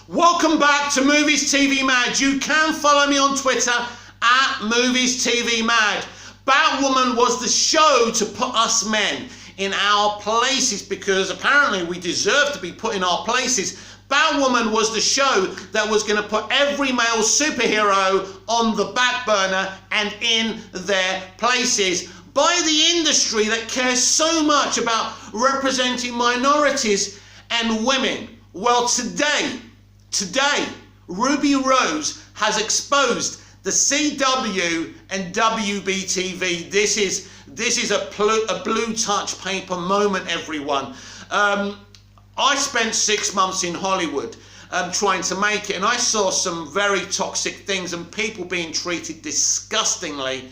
Welcome back to Movies TV Mad. You can follow me on Twitter at Movies TV Mad. Batwoman was the show to put us men in our places because apparently we deserve to be put in our places. Batwoman was the show that was going to put every male superhero on the back burner and in their places by the industry that cares so much about representing minorities and women. Well, today, Ruby Rose has exposed the CW and WBTV. This is a blue touch paper moment, everyone. I spent 6 months in Hollywood trying to make it, and I saw some very toxic things and people being treated disgustingly.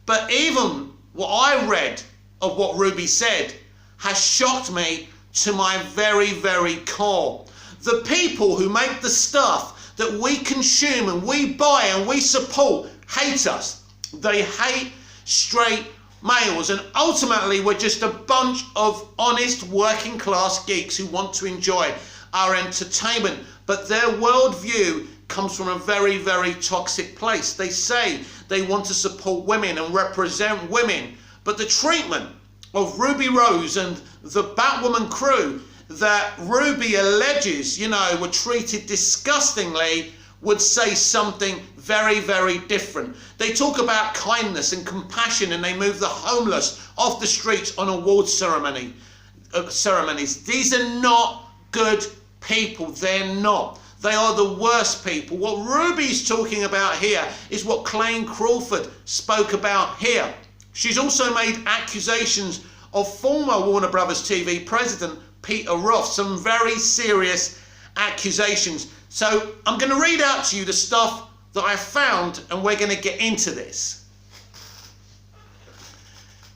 But even what I read of what Ruby said has shocked me to my very, very core. The people who make the stuff that we consume and we buy and we support hate us. They hate straight males, and ultimately we're just a bunch of honest working class geeks who want to enjoy our entertainment, but their worldview comes from a very, very toxic place. They say they want to support women and represent women, but the treatment of Ruby Rose and the Batwoman crew that Ruby alleges, were treated disgustingly would say something very, very different. They talk about kindness and compassion, and they move the homeless off the streets on award ceremonies. These are not good people. They're not. They are the worst people. What Ruby's talking about here is what Clayne Crawford spoke about here. She's also made accusations of former Warner Brothers TV president Peter Roth, some very serious accusations. So I'm going to read out to you the stuff that I found, and we're going to get into this.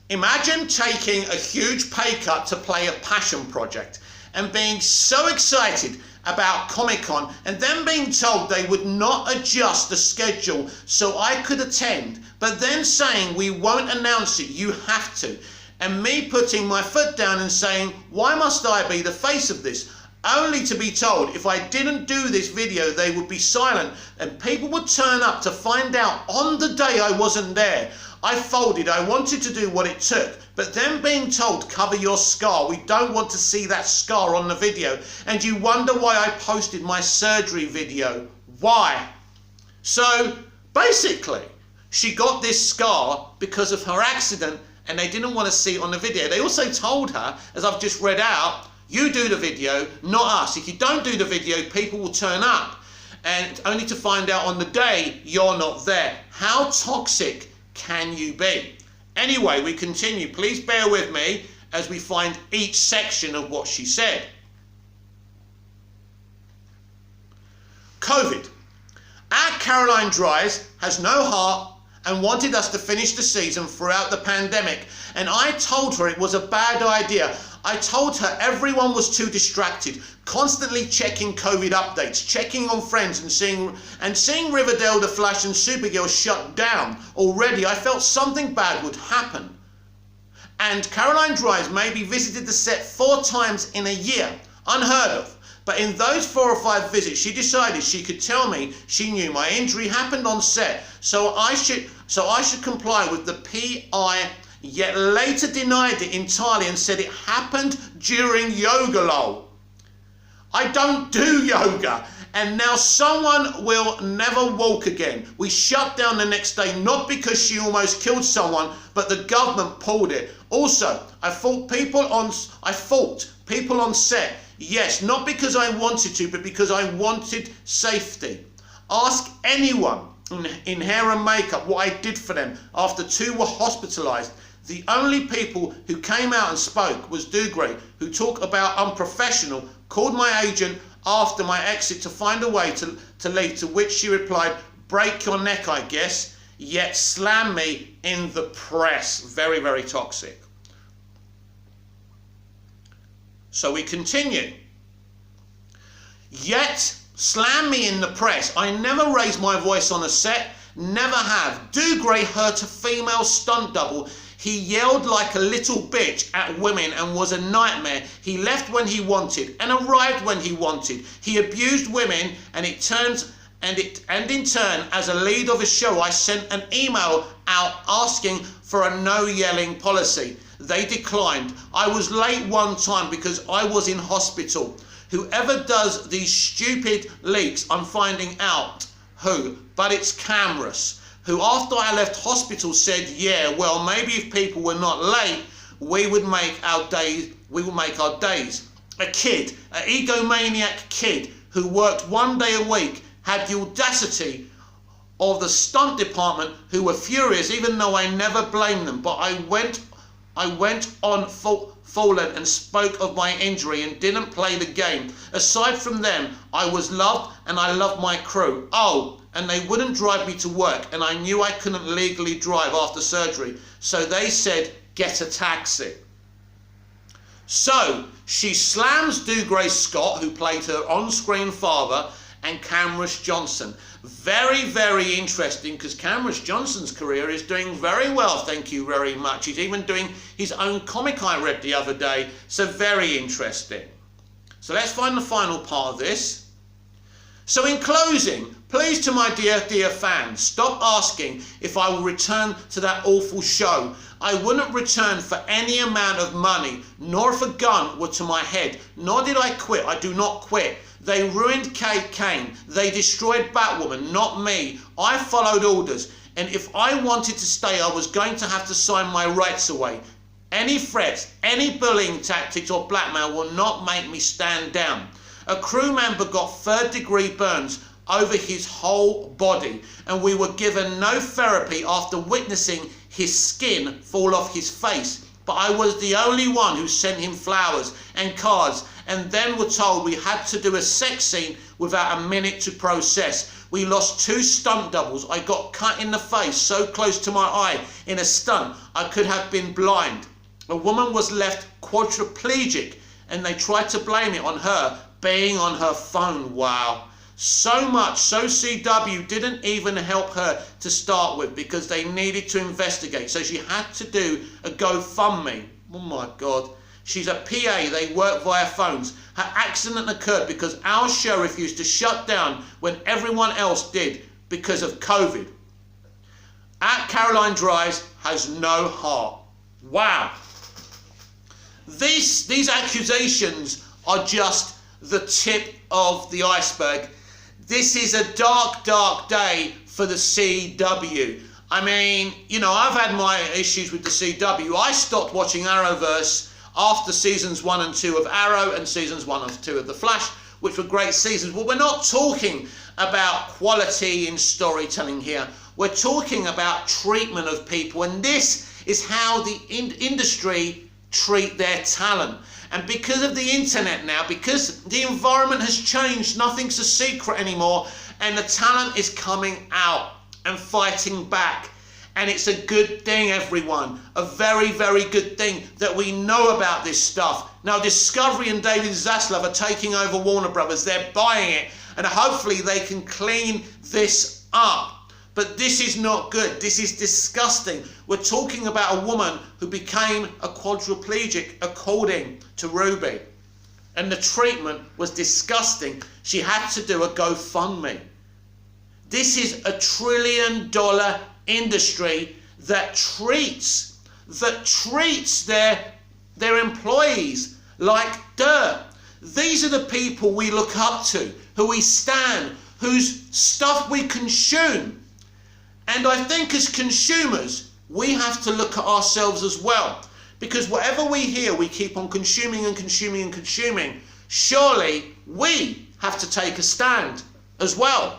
Imagine taking a huge pay cut to play a passion project and being so excited about Comic-Con and then being told they would not adjust the schedule so I could attend, but then saying we won't announce it, you have to. And me putting my foot down and saying, why must I be the face of this? Only to be told if I didn't do this video, they would be silent and people would turn up to find out on the day I wasn't there. I folded. I wanted to do what it took, but then being told, cover your scar. We don't want to see that scar on the video. And you wonder why I posted my surgery video. Why? So basically, she got this scar because of her accident and they didn't want to see it on the video. They also told her, as I've just read out, you do the video, not us. If you don't do the video, people will turn up, and only to find out on the day you're not there. How toxic can you be? Anyway, we continue. Please bear with me as we find each section of what she said. COVID. Our Caroline Dries has no heart and wanted us to finish the season throughout the pandemic, and I told her it was a bad idea. I told her everyone was too distracted, constantly checking COVID updates, checking on Friends and seeing Riverdale, The Flash and Supergirl shut down. Already I felt something bad would happen. And Caroline Dries maybe visited the set 4 times in a year, unheard of. But in those 4 or 5 visits, she decided she could tell me she knew my injury happened on set, so I should comply with the PI, yet later denied it entirely and said it happened during yoga lol. I don't do yoga, and now someone will never walk again. We shut down the next day, not because she almost killed someone, but the government pulled it. Also, I fought people on set. Yes, not because I wanted to, but because I wanted safety. Ask anyone in hair and makeup what I did for them after 2 were hospitalized. The only people who came out and spoke was Dougray, who talked about unprofessional, called my agent after my exit to find a way to leave, to which she replied, break your neck, I guess, yet slam me in the press. Very, very toxic. So we continue. Yet slam me in the press. I never raised my voice on a set, never have. Dougray hurt a female stunt double. He yelled like a little bitch at women and was a nightmare. He left when he wanted and arrived when he wanted. He abused women, and in turn, as a lead of a show, I sent an email out asking for a no yelling policy. They declined. I was late one time because I was in hospital. Whoever does these stupid leaks, I'm finding out who, but it's Camrus, who after I left hospital said, yeah, well, maybe if people were not late, we would make our days. A kid, an egomaniac kid who worked one day a week, had the audacity of the stunt department, who were furious, even though I never blamed them. But I went on fallen and spoke of my injury and didn't play the game. Aside from them, I was loved and I loved my crew. Oh, and they wouldn't drive me to work, and I knew I couldn't legally drive after surgery. So they said, get a taxi. So she slams Dougray Scott, who played her on-screen father, and Camrus Johnson. Very, very interesting, because Camrus Johnson's career is doing very well, thank you very much. He's even doing his own comic I read the other day, so very interesting. So let's find the final part of this. So in closing, please to my dear fans, stop asking if I will return to that awful show. I wouldn't return for any amount of money, nor if a gun were to my head, nor did I quit. I do not quit. They ruined Kate Kane. They destroyed Batwoman, not me. I followed orders, and if I wanted to stay, I was going to have to sign my rights away. Any threats, any bullying tactics or blackmail will not make me stand down. A crew member got third-degree burns over his whole body, and we were given no therapy after witnessing his skin fall off his face. But I was the only one who sent him flowers and cards, and then were told we had to do a sex scene without a minute to process. We lost 2 stunt doubles. I got cut in the face so close to my eye in a stunt I could have been blind. A woman was left quadriplegic, and they tried to blame it on her being on her phone. Wow. So much so CW didn't even help her to start with, because they needed to investigate. So she had to do a GoFundMe. Oh my God. She's a PA, they work via phones. Her accident occurred because our show refused to shut down when everyone else did because of COVID. At Caroline Dries has no heart. Wow. These accusations are just the tip of the iceberg. This is a dark, dark day for the CW. I mean, you know, I've had my issues with the CW. I stopped watching Arrowverse after seasons 1 and 2 of Arrow and seasons 1 and 2 of The Flash, which were great seasons. Well, we're not talking about quality in storytelling here. We're talking about treatment of people, and this is how the industry treat their talent. And because of the internet now, because the environment has changed, nothing's a secret anymore, and the talent is coming out and fighting back. And it's a good thing, everyone. A very, very good thing that we know about this stuff. Now, Discovery and David Zaslav are taking over Warner Brothers. They're buying it, and hopefully they can clean this up. But this is not good. This is disgusting. We're talking about a woman who became a quadriplegic, according to Ruby. And the treatment was disgusting. She had to do a GoFundMe. This is $1 trillion industry that treats their employees like dirt. These are the people we look up to, who we stand, whose stuff we consume. And I think as consumers, we have to look at ourselves as well, because whatever we hear, we keep on consuming and consuming and consuming. Surely we have to take a stand as well.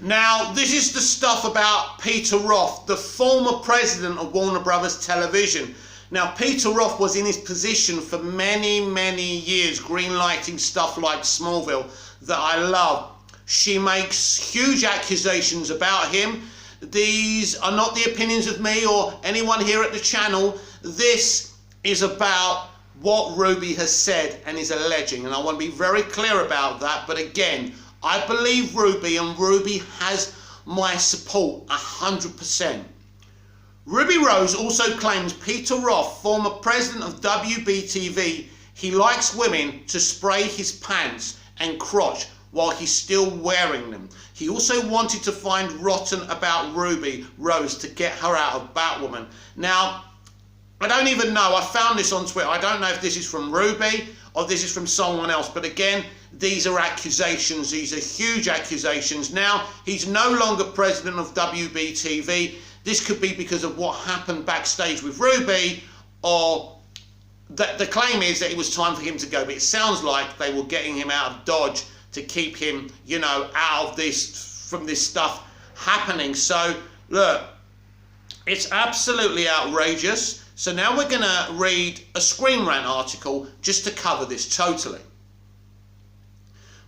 Now, this is the stuff about Peter Roth, the former president of Warner Brothers Television. Now, Peter Roth was in his position for many, many years, greenlighting stuff like Smallville that I love. She makes huge accusations about him. These are not the opinions of me or anyone here at the channel. This is about what Ruby has said and is alleging, and I want to be very clear about that. But again, I believe Ruby, and Ruby has my support 100%. Ruby Rose also claims Peter Roth, former president of WBTV, he likes women to spray his pants and crotch while he's still wearing them. He also wanted to find rotten about Ruby Rose to get her out of Batwoman. Now, I don't even know. I found this on Twitter. I don't know if this is from Ruby or this is from someone else. But again, these are accusations. These are huge accusations. Now, he's no longer president of WBTV. This could be because of what happened backstage with Ruby, or the claim is that it was time for him to go. But it sounds like they were getting him out of Dodge to keep him, you know, out of this, from this stuff happening. So, look, it's absolutely outrageous. So now we're going to read a Screen Rant article just to cover this totally.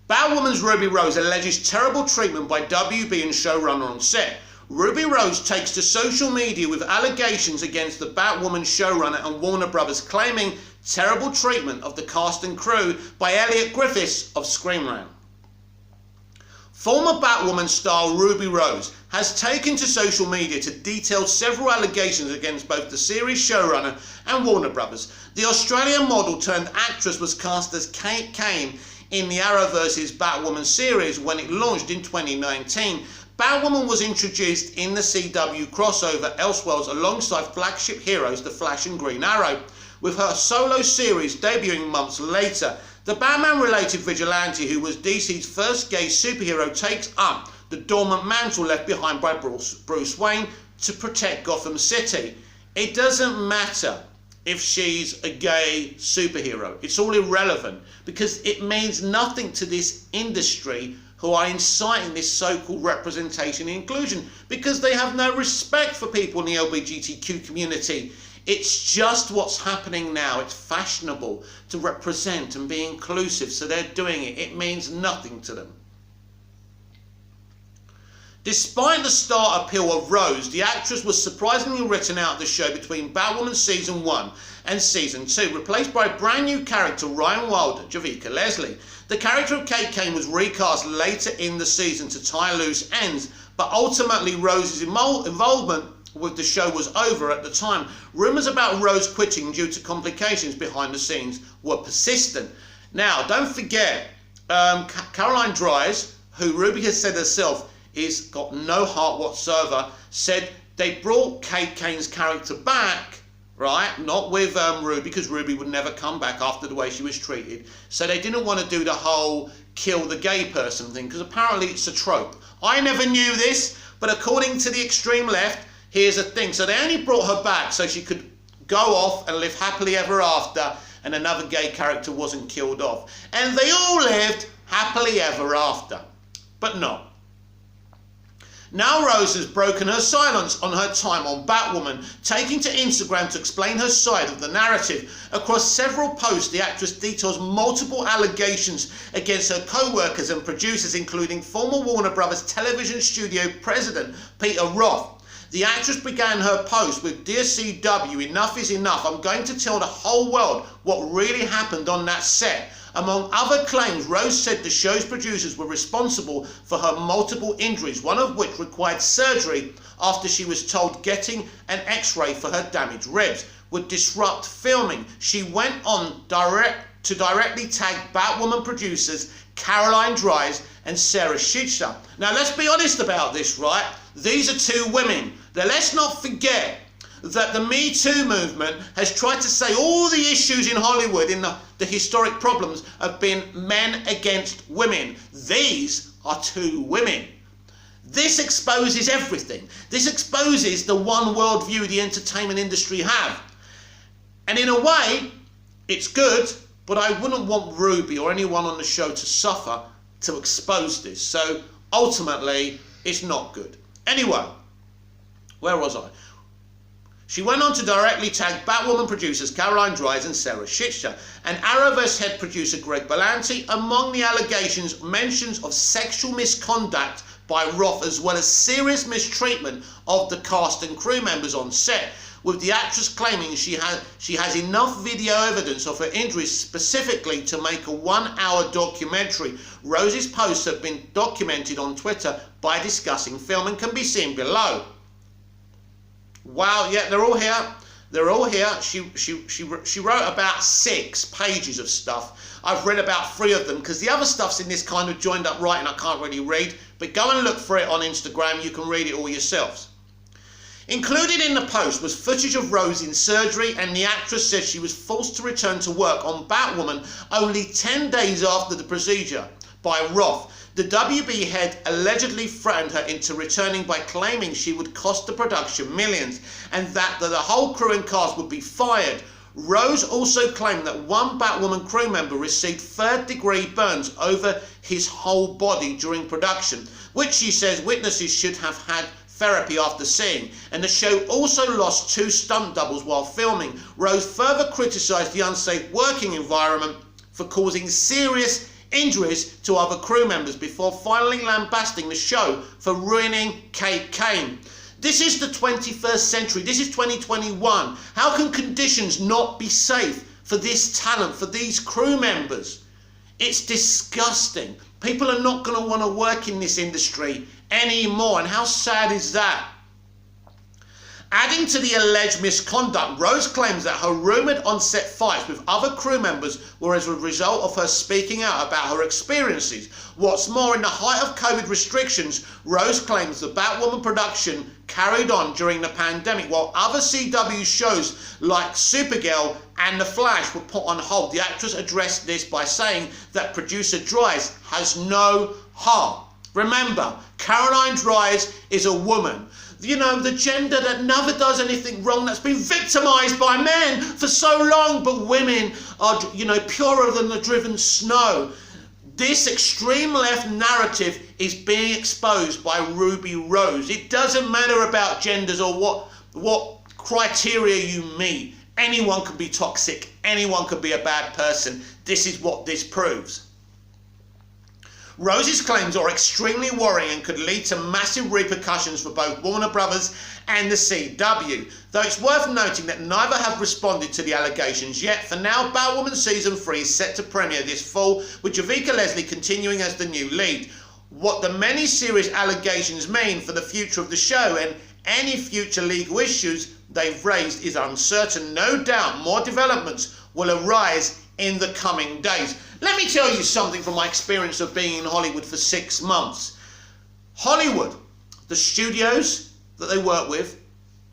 Batwoman's Ruby Rose alleges terrible treatment by WB and showrunner on set. Ruby Rose takes to social media with allegations against the Batwoman showrunner and Warner Brothers, claiming terrible treatment of the cast and crew by Elliot Griffiths of Screen Rant. Former Batwoman star Ruby Rose has taken to social media to detail several allegations against both the series showrunner and Warner Brothers. The Australian model turned actress was cast as Kate Kane in the Arrowverse's Batwoman series when it launched in 2019. Batwoman was introduced in the CW crossover Elseworlds alongside flagship heroes The Flash and Green Arrow, with her solo series debuting months later. The Batman-related vigilante, who was DC's first gay superhero, takes up the dormant mantle left behind by Bruce Wayne to protect Gotham City. It doesn't matter if she's a gay superhero. It's all irrelevant because it means nothing to this industry who are inciting this so-called representation and inclusion, because they have no respect for people in the LGBTQ community. It's just what's happening now. It's fashionable to represent and be inclusive, so they're doing it. It means nothing to them. Despite the star appeal of Rose, the actress was surprisingly written out of the show between Batwoman Season 1 and Season 2, replaced by a brand new character, Ryan Wilder, Javicia Leslie. The character of Kate Kane was recast later in the season to tie loose ends, but ultimately Rose's involvement with the show was over at the time. Rumours about Rose quitting due to complications behind the scenes were persistent. Now, don't forget, Caroline Dries, who Ruby has said herself is got no heart whatsoever, said they brought Kate Kane's character back, right? Not with Ruby, because Ruby would never come back after the way she was treated. So they didn't want to do the whole kill the gay person thing, because apparently it's a trope. I never knew this, but according to the extreme left, here's a thing. So they only brought her back so she could go off and live happily ever after, and another gay character wasn't killed off. And they all lived happily ever after. But no. Now Rose has broken her silence on her time on Batwoman, taking to Instagram to explain her side of the narrative. Across several posts, the actress details multiple allegations against her co-workers and producers, including former Warner Brothers television studio president Peter Roth. The actress began her post with, "Dear CW, enough is enough. I'm going to tell the whole world what really happened on that set." Among other claims, Rose said the show's producers were responsible for her multiple injuries, one of which required surgery after she was told getting an x-ray for her damaged ribs would disrupt filming. She went on to directly tag Batwoman producers Caroline Dries and Sarah Schitzer. Now let's be honest about this, right? These are two women. Now let's not forget that the Me Too movement has tried to say all the issues in Hollywood, in the historic problems, have been men against women. These are two women. This exposes everything. This exposes the one world view the entertainment industry have. And in a way, it's good, but I wouldn't want Ruby or anyone on the show to suffer to expose this. So ultimately, it's not good. Anyway, where was I? She went on to directly tag Batwoman producers Caroline Dries and Sarah Schitzer, and Arrowverse head producer Greg Berlanti. Among the allegations, mentions of sexual misconduct by Roth, as well as serious mistreatment of the cast and crew members on set, with the actress claiming she has enough video evidence of her injuries specifically to make a 1-hour documentary. Rose's posts have been documented on Twitter by Discussing Film and can be seen below. Wow, yeah, they're all here. They're all here. She wrote about 6 pages of stuff. I've read about 3 of them because the other stuff's in this kind of joined up writing I can't really read. But go and look for it on Instagram. You can read it all yourselves. Included in the post was footage of Rose in surgery, and the actress said she was forced to return to work on Batwoman only 10 days after the procedure by Roth. The WB head allegedly threatened her into returning by claiming she would cost the production millions and that the whole crew and cast would be fired. Rose also claimed that one Batwoman crew member received third-degree burns over his whole body during production, which she says witnesses should have had therapy after seeing, and the show also lost 2 stunt doubles while filming. Rose further criticised the unsafe working environment for causing serious injuries to other crew members before finally lambasting the show for ruining Kate Kane. This is the 21st century. This is 2021. How can conditions not be safe for this talent, for these crew members? It's disgusting. People are not going to want to work in this industry anymore. And how sad is that? Adding to the alleged misconduct, Rose claims that her rumoured on-set fights with other crew members were as a result of her speaking out about her experiences. What's more, in the height of COVID restrictions, Rose claims the Batwoman production carried on during the pandemic, while other CW shows like Supergirl and The Flash were put on hold. The actress addressed this by saying that producer Dries has no heart. Remember, Caroline Dries is a woman. You know, the gender that never does anything wrong, that's been victimised by men for so long, but women are, you know, purer than the driven snow. This extreme left narrative is being exposed by Ruby Rose. It doesn't matter about genders or what criteria you meet. Anyone can be toxic. Anyone can be a bad person. This is what this proves. Rose's claims are extremely worrying and could lead to massive repercussions for both Warner Brothers and the CW, though it's worth noting that neither have responded to the allegations yet. For now, Batwoman Season 3 is set to premiere this fall, with Javicia Leslie continuing as the new lead. What the many serious allegations mean for the future of the show and any future legal issues they've raised is uncertain. No doubt more developments will arise in the coming days. Let me tell you something from my experience of being in Hollywood for 6 months. Hollywood, the studios that they work with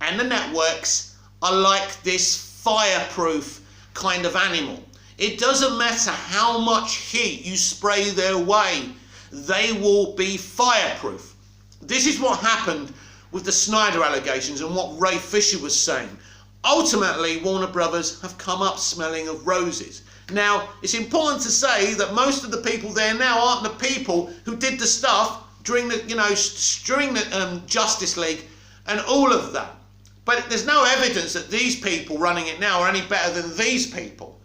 and the networks are like this fireproof kind of animal. It doesn't matter how much heat you spray their way, they will be fireproof. This is what happened with the Snyder allegations and what Ray Fisher was saying. Ultimately, Warner Brothers have come up smelling of roses. Now, it's important to say that most of the people there now aren't the people who did the stuff during the, Justice League and all of that. But there's no evidence that these people running it now are any better than these people.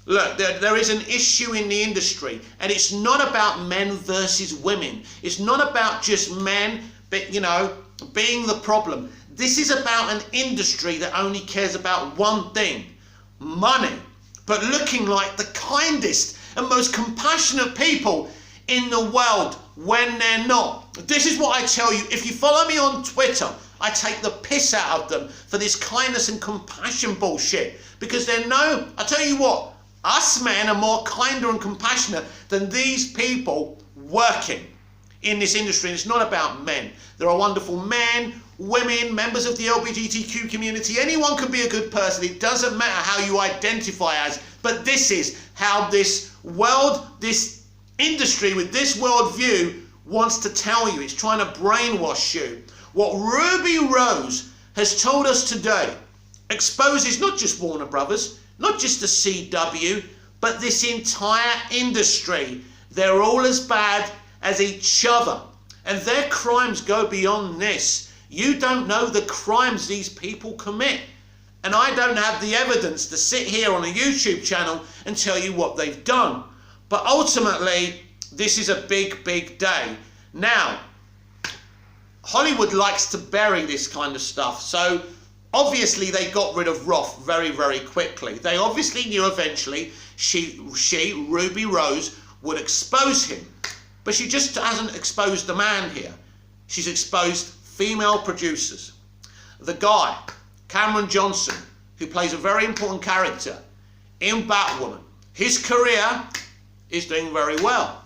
Look, there is an issue in the industry, and it's not about men versus women. It's not about just men, being the problem. This is about an industry that only cares about one thing: money. But looking like the kindest and most compassionate people in the world when they're not. This is what I tell you. If you follow me on Twitter, I take the piss out of them for this kindness and compassion bullshit. Because I tell you what, us men are more kinder and compassionate than these people working in this industry. And it's not about men. There are wonderful men, women, members of the LGBTQ community. Anyone can be a good person. It doesn't matter how you identify as. But this is how this world, this industry with this worldview wants to tell you. It's trying to brainwash you. What Ruby Rose has told us today exposes not just Warner Brothers, not just the CW, but this entire industry. They're all as bad as each other. And their crimes go beyond this. You don't know the crimes these people commit. And I don't have the evidence to sit here on a YouTube channel and tell you what they've done. But ultimately, this is a big, big day. Now, Hollywood likes to bury this kind of stuff. So obviously they got rid of Roth very, very quickly. They obviously knew eventually Ruby Rose, would expose him. But she just hasn't exposed the man here. She's exposed female producers. the guy, Cameron Johnson, who plays a very important character in Batwoman, his career is doing very well.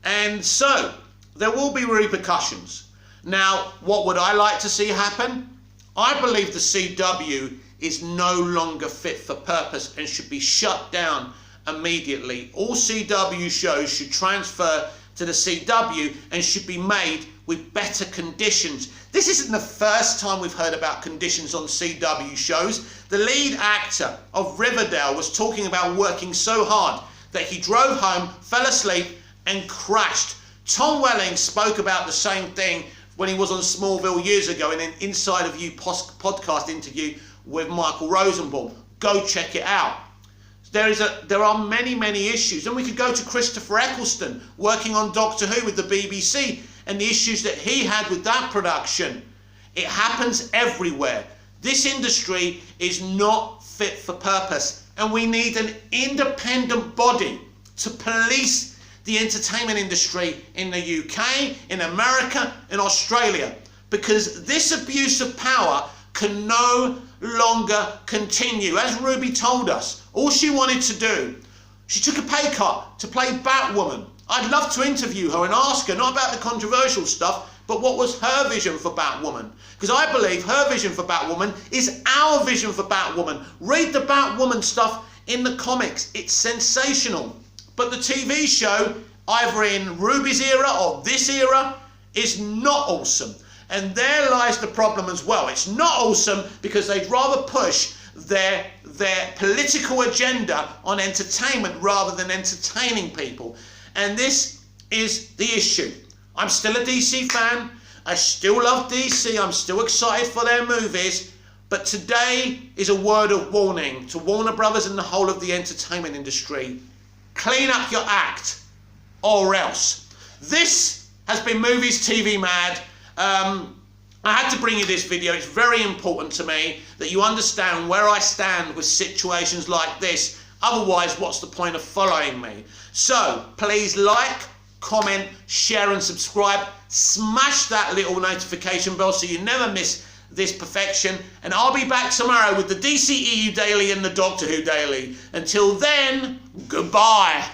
And so there will be repercussions. Now, what would I like to see happen? I believe the CW is no longer fit for purpose and should be shut down immediately. All CW shows should transfer to the CW and should be made with better conditions. This isn't the first time we've heard about conditions on CW shows. The lead actor of Riverdale was talking about working so hard that he drove home, fell asleep and crashed. Tom Welling spoke about the same thing when he was on Smallville years ago in an Inside of You podcast interview with Michael Rosenbaum. Go check it out. There are many issues. And we could go to Christopher Eccleston working on Doctor Who with the BBC and the issues that he had with that production. It happens everywhere. This industry is not fit for purpose, and we need an independent body to police the entertainment industry in the UK, in America, in Australia, because this abuse of power can no longer continue. As Ruby told us, all she wanted to do, she took a pay cut to play Batwoman. I'd love to interview her and ask her, not about the controversial stuff, but what was her vision for Batwoman? Because I believe her vision for Batwoman is our vision for Batwoman. Read the Batwoman stuff in the comics. It's sensational. But the TV show, either in Ruby's era or this era, is not awesome. And there lies the problem as well. It's not awesome because they'd rather push their political agenda on entertainment rather than entertaining people. And this is the issue. I'm still a DC fan. I still love DC. I'm still excited for their movies. But today is a word of warning to Warner Brothers and the whole of the entertainment industry. Clean up your act, or else. This has been Movies TV Mad. I had to bring you this video. It's very important to me that you understand where I stand with situations like this. Otherwise, what's the point of following me? So, please like, comment, share and subscribe. Smash that little notification bell so you never miss this perfection. And I'll be back tomorrow with the DCEU Daily and the Doctor Who Daily. Until then, goodbye.